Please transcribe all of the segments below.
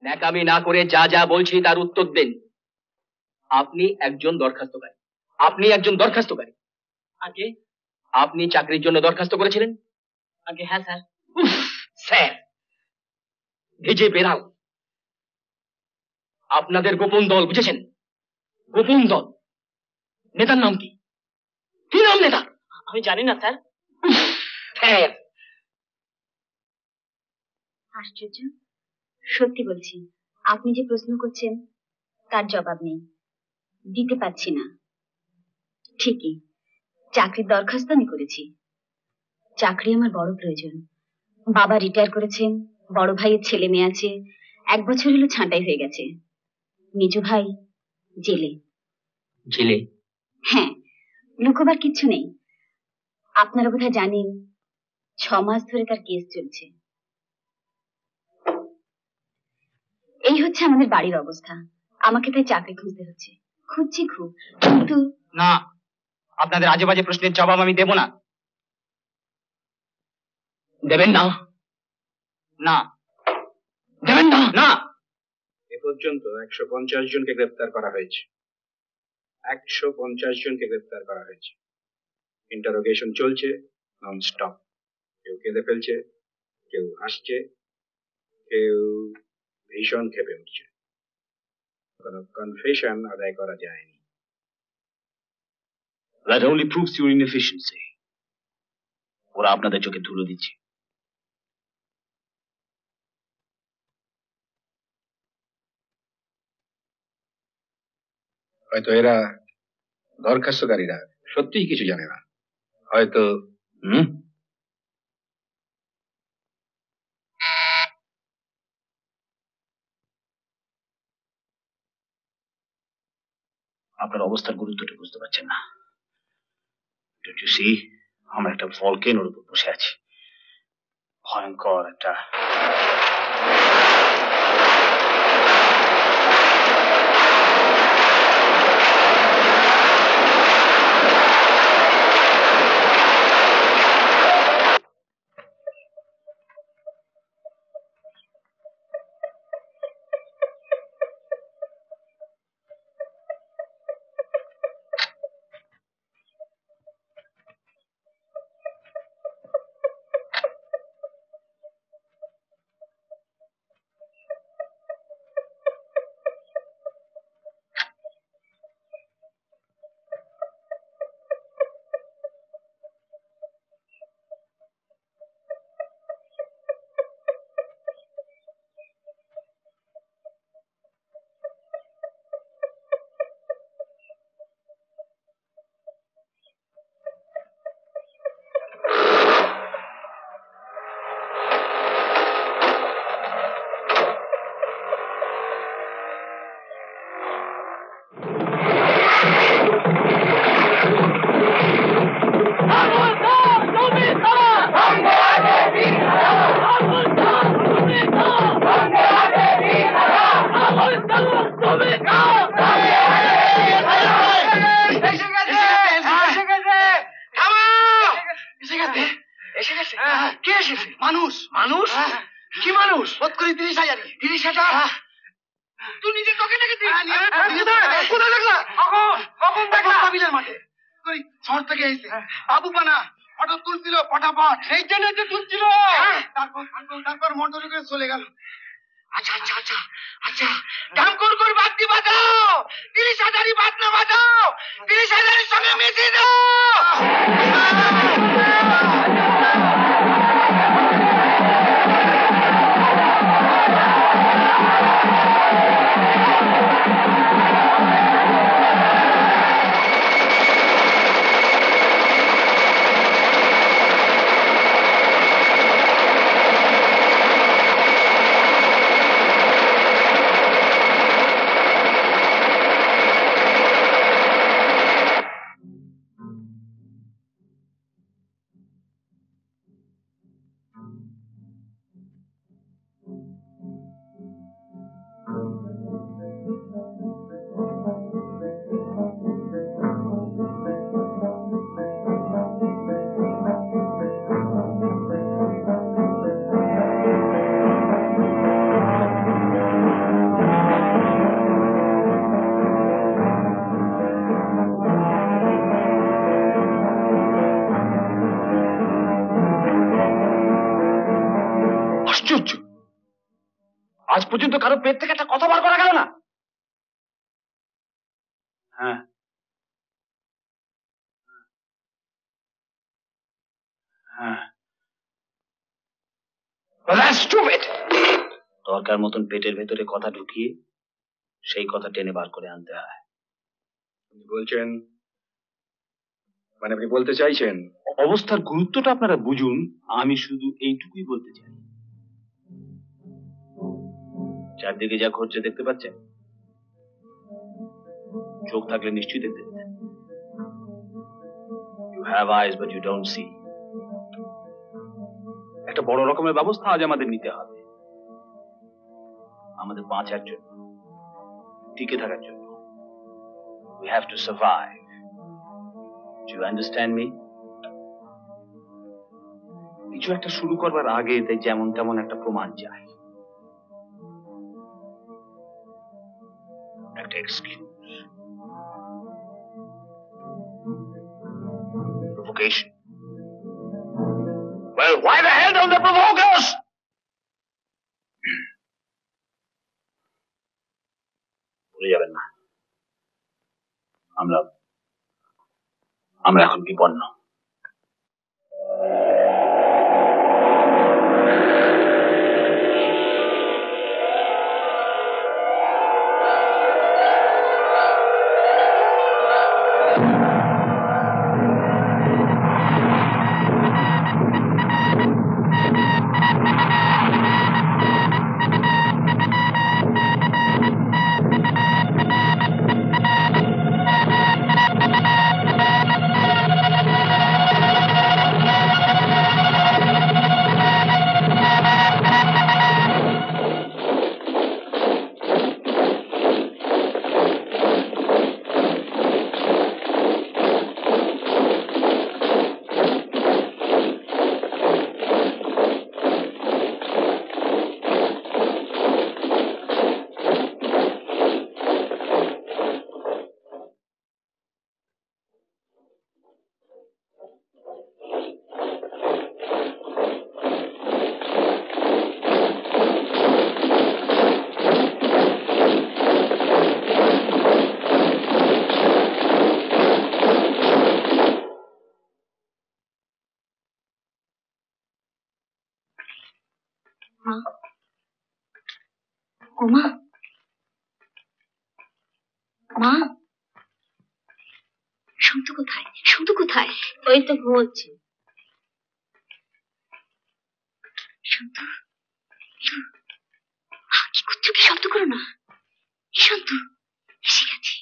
ন্যাকামি না করে যা যা বলছি তার উত্তর দেন। আপনি একজন দরখাস্তকারী। আপনি একজন দরখাস্তকারী। আগে আপনি চাকরির জন্য দরখাস্ত করেছিলেন? আগে হ্যাঁ স্যার। স্যার ভিজে বেরাও। আপনাদের গোপন দল, বুঝেছেন? গোপন দল। নেতার নাম কি? কি নাম নেতা? আমি জানি না স্যার। স্যার আশ্চর্য, সত্যি বলছি, আপনি যে প্রশ্ন করছেন তার জবাব নেই, দিতে পারছি না। ঠিকই, চাকরির দরখাস্ত আমি করেছি। চাকরি আমার বড় প্রয়োজন। বাবা রিটায়ার করেছেন, বড় ভাইয়ের ছেলে মেয়ে আছে, 1 বছর হলো ছাঁটাই হয়ে গেছে। মেজো ভাই জেলে। জেলে? হ্যাঁ, লুকোবার কিচ্ছু নেই। আপনারা বোধহয় জানেন 6 মাস ধরে তার কেস চলছে। এই হচ্ছে আমাদের বাড়ির অবস্থা। আমাকে তাই চাকরি খুঁজতে হচ্ছে। খুঁজছি খুব, কিন্তু না, আপনাদের আজে বাজে প্রশ্নের জবাব আমি দেব না। দেবেন না? না দেবেন না? না। এ পর্যন্ত 150 জনকে গ্রেফতার করা হয়েছে। 150 জনকে গ্রেফতার করা হয়েছে। ইন্টারোগেশন চলছে নন স্টপ। কেউ কেঁদে ফেলছে, কেউ হাসছে, কেউ ভীষণ ক্ষেপে উঠছে। কোনো কনফেশন আদায় করা যায়নি। That only proves your inefficiency. ওরা আপনাদের চোখে ধুলো দিচ্ছে। হয়তো এরা দরখাস্তকারীরা সত্যিই কিছু জানে না। হয়তো আপনার অবস্থার গুরুত্বটা বুঝতে পারছেন না। Don't you see? আমরা একটা ভলকেনোর উপর বসে আছি। ভয়ঙ্কর একটা মানুষ। মানুষ? কি মানুষ? বোধ করি 30,000। 30,000? তুই নিজে চোখে দেখেছিস? কোথায় দেখলা? কখন দেখলা? কাবিলার মাঠে। শহর থেকে এসে বাবু পানা ফটো তুলছিল পটাপট। এই জন্য তুলছিল। তারপর মন্ডল করে চলে গেল। আচ্ছা আচ্ছা আচ্ছা আচ্ছা, কাম করে বাদ্যি বাজাও। 30,000ই বাজনা বাজাও। 30,000-এর সঙ্গে মিশিয়ে দাও। আজ পর্যন্ত কারো পেট থেকে একটা কথা বার করা গেল না। হ্যাঁ হ্যাঁ, দরকার মতন পেটের ভেতরে কথা ঢুকিয়ে সেই কথা টেনে বার করে আনতে হয়। আপনি বলছেন, মানে আপনি বলতে চাইছেন অবস্থার গুরুত্বটা আপনারা বুঝুন, আমি শুধু এইটুকুই বলতে চাই। চারদিকে যা ঘটছে দেখতে পাচ্ছেন? চোখ থাকলে নিশ্চয়ই দেখতে পেতেন। You have eyes but you don't see. একটা বড় রকমের ব্যবস্থা আজ আমাদের নিতে হবে, আমাদের বাঁচার জন্য, টিকে থাকার জন্য। We have to survive. Do you understand me? কিছু একটা শুরু করবার আগে তাই যেমন তেমন একটা প্রমাণ চাই, একটা excuse, provocation. Well, why the hell don't they provoke us? ভুলে যাবেন না, আমরা এখন বিপন্ন। মা, মা, সন্তু কোথায়? সন্তু কোথায়? ওই তো ঘুমোচ্ছে। সন্তু, কি করছো? কি শব্দ করো না। সন্তু এসে গেছে।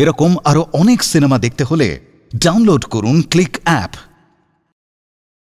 এরকম আরো অনেক সিনেমা দেখতে হলে ডাউনলোড করুন ক্লিক অ্যাপ।